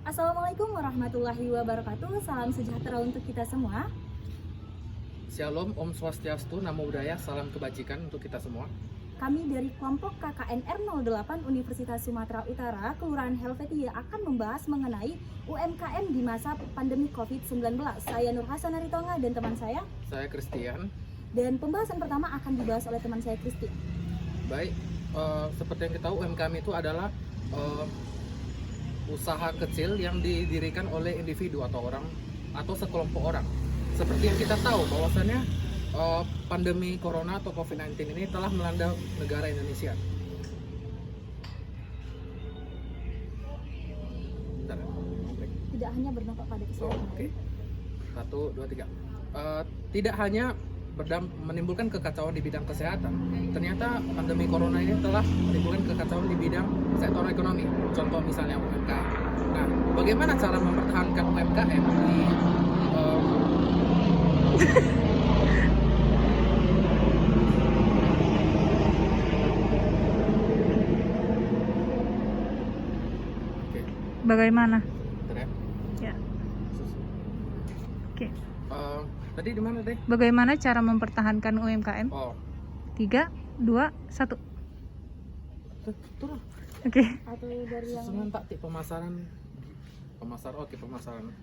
Assalamualaikum warahmatullahi wabarakatuh. Salam sejahtera untuk kita semua. Shalom, Om Swastiastu, Namo Buddhaya, salam kebajikan untuk kita semua. Kami dari kelompok KKN R08 Universitas Sumatera Utara, Kelurahan Helvetia akan membahas mengenai UMKM di masa pandemi COVID-19. Saya Nur Hasan Aritonga dan teman saya. Saya Christian. Dan pembahasan pertama akan dibahas oleh teman saya Christian. Baik, seperti yang kita tahu UMKM itu adalah usaha kecil yang didirikan oleh individu atau orang atau sekelompok orang. Seperti yang kita tahu bahwasannya pandemi corona atau COVID-19 ini telah melanda negara Indonesia. Bentar. Tidak hanya berdampak pada kesehatan. Oke. 1, 2, 3. Tidak hanya menimbulkan kekacauan di bidang kesehatan, ternyata pandemi corona ini telah menimbulkan kekacauan di bidang sektor ekonomi. Contoh misalnya UMKM. Nah, bagaimana cara mempertahankan UMKM di Oke, Bagaimana? bentar ya. Ya. Oke. Tadi di mana deh? Bagaimana cara mempertahankan UMKM? Oh, 3, 2, 1. turun. Oke. Atau dari yang Susunan taktik pemasaran. Pemasaran.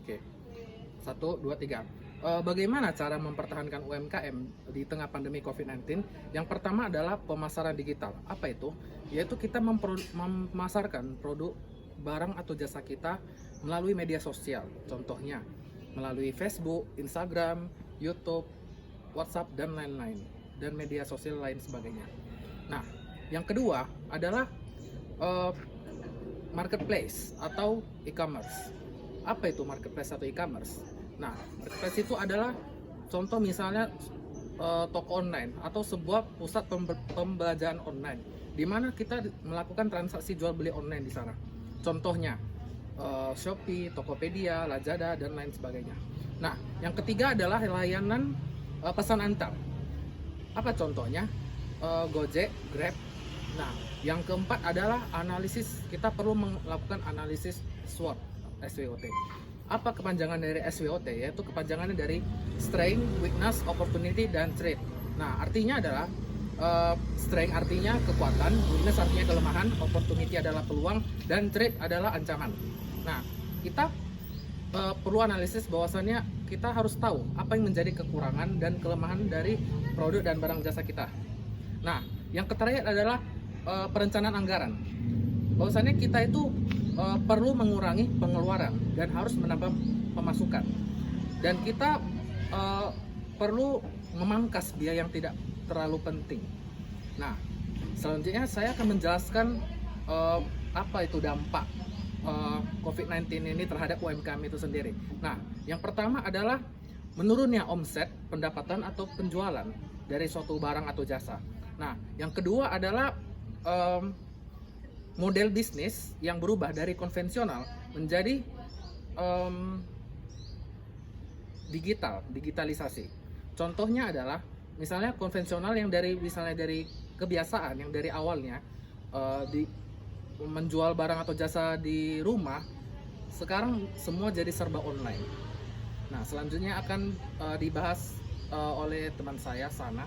Oke. 1, 2, 3. Bagaimana cara mempertahankan UMKM di tengah pandemi COVID-19? Yang pertama adalah pemasaran digital. Apa itu? Yaitu kita memasarkan produk, barang atau jasa kita melalui media sosial. Contohnya melalui Facebook, Instagram, YouTube, WhatsApp, dan lain-lain, dan media sosial lain sebagainya. Nah, yang kedua adalah marketplace atau e-commerce. Apa itu marketplace atau e-commerce? Nah, marketplace itu adalah contoh misalnya toko online atau sebuah pusat pembelanjaan online, di mana kita melakukan transaksi jual beli online di sana. Contohnya Shopee, Tokopedia, Lazada, dan lain sebagainya. Nah, yang ketiga adalah layanan pesan antar. Apa contohnya? Gojek, Grab. Nah, yang keempat adalah analisis. Kita perlu melakukan analisis SWOT, SWOT. Apa kepanjangan dari SWOT? Yaitu kepanjangannya dari Strength, Weakness, Opportunity, dan Threat. Nah, artinya adalah strength artinya kekuatan, weakness artinya kelemahan, opportunity adalah peluang, dan threat adalah ancaman. Nah, kita perlu analisis bahwasannya kita harus tahu apa yang menjadi kekurangan dan kelemahan dari produk dan barang jasa kita. Nah, yang terakhir adalah perencanaan anggaran. Bahwasannya kita itu perlu mengurangi pengeluaran dan harus menambah pemasukan. Dan kita perlu memangkas biaya yang tidak terlalu penting. Nah, selanjutnya saya akan menjelaskan apa itu dampak COVID-19 ini terhadap UMKM itu sendiri. Nah, yang pertama adalah menurunnya omset, pendapatan atau penjualan dari suatu barang atau jasa. Nah, yang kedua adalah model bisnis yang berubah dari konvensional menjadi digitalisasi. Contohnya adalah misalnya konvensional yang dari kebiasaan yang dari awalnya menjual barang atau jasa di rumah, sekarang semua jadi serba online. Nah, selanjutnya akan dibahas oleh teman saya Sana.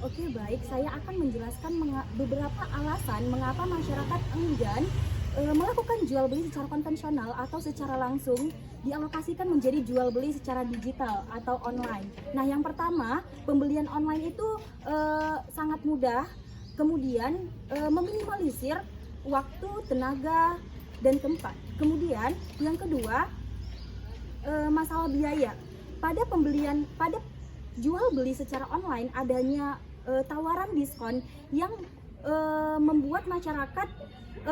Oke, baik. Saya akan menjelaskan beberapa alasan mengapa masyarakat enggan melakukan jual beli secara konvensional atau secara langsung dialokasikan menjadi jual beli secara digital atau online. Nah, yang pertama, pembelian online itu sangat mudah, kemudian meminimalisir waktu, tenaga, dan tempat. Kemudian yang kedua, masalah biaya. Pada jual beli secara online adanya tawaran diskon yang membuat masyarakat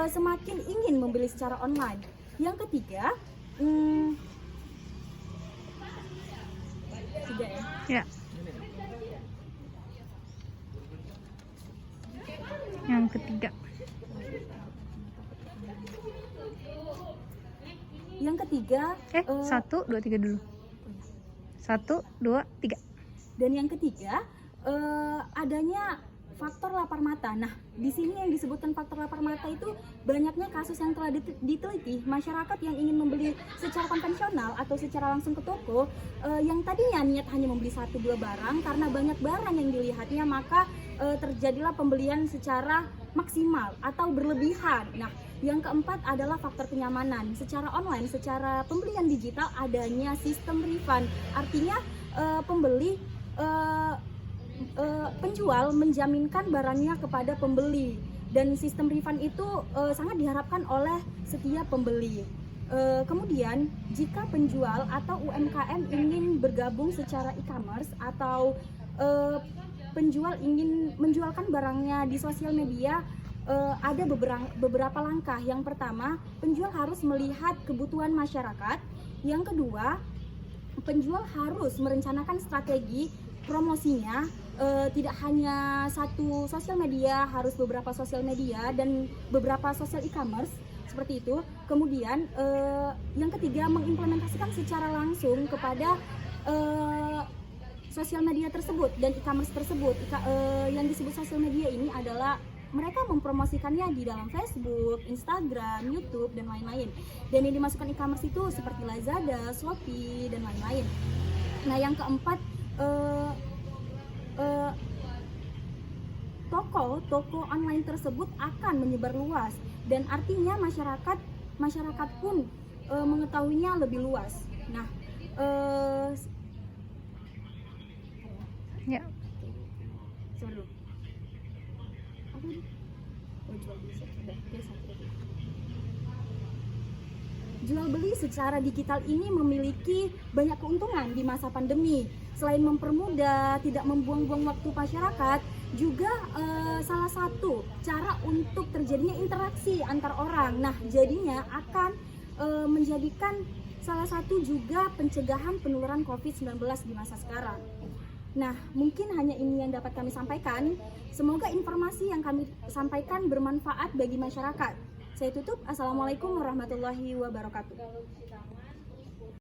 semakin ingin membeli secara online. Yang ketiga, tiga ya. Yang ketiga. Yang ketiga, 1, 2, 3 dulu. 1, 2, 3. Dan yang ketiga, adanya faktor lapar mata. Nah, di sini yang disebutkan faktor lapar mata itu banyaknya kasus yang telah diteliti masyarakat yang ingin membeli secara konvensional atau secara langsung ke toko, yang tadinya niat hanya membeli 1-2 barang, karena banyak barang yang dilihatnya maka terjadilah pembelian secara maksimal atau berlebihan. Nah, yang keempat adalah faktor kenyamanan. Secara online, secara pembelian digital adanya sistem refund. Artinya penjual menjaminkan barangnya kepada pembeli, dan sistem refund itu sangat diharapkan oleh setiap pembeli. Kemudian jika penjual atau UMKM ingin bergabung secara e-commerce atau penjual ingin menjualkan barangnya di sosial media, ada beberapa langkah. Yang pertama, penjual harus melihat kebutuhan masyarakat. Yang kedua, penjual harus merencanakan strategi promosinya, tidak hanya satu sosial media, harus beberapa sosial media dan beberapa sosial e-commerce seperti itu. Kemudian yang ketiga, mengimplementasikan secara langsung kepada sosial media tersebut dan e-commerce tersebut. Yang disebut sosial media ini adalah mereka mempromosikannya di dalam Facebook, Instagram, YouTube, dan lain-lain. Dan yang dimasukkan e-commerce itu seperti Lazada, Shopee, dan lain-lain. Nah, yang keempat, toko online tersebut akan menyebar luas, dan artinya masyarakat pun mengetahuinya lebih luas. Nah, Ya. Sebentar. Apa ini? Oh, jual beli sudah. Jual beli secara digital ini memiliki banyak keuntungan di masa pandemi. Selain mempermudah, tidak membuang-buang waktu masyarakat, juga salah satu cara untuk terjadinya interaksi antar orang. Nah, jadinya akan menjadikan salah satu juga pencegahan penularan COVID-19 di masa sekarang. Nah, mungkin hanya ini yang dapat kami sampaikan. Semoga informasi yang kami sampaikan bermanfaat bagi masyarakat. Saya tutup. Assalamualaikum warahmatullahi wabarakatuh.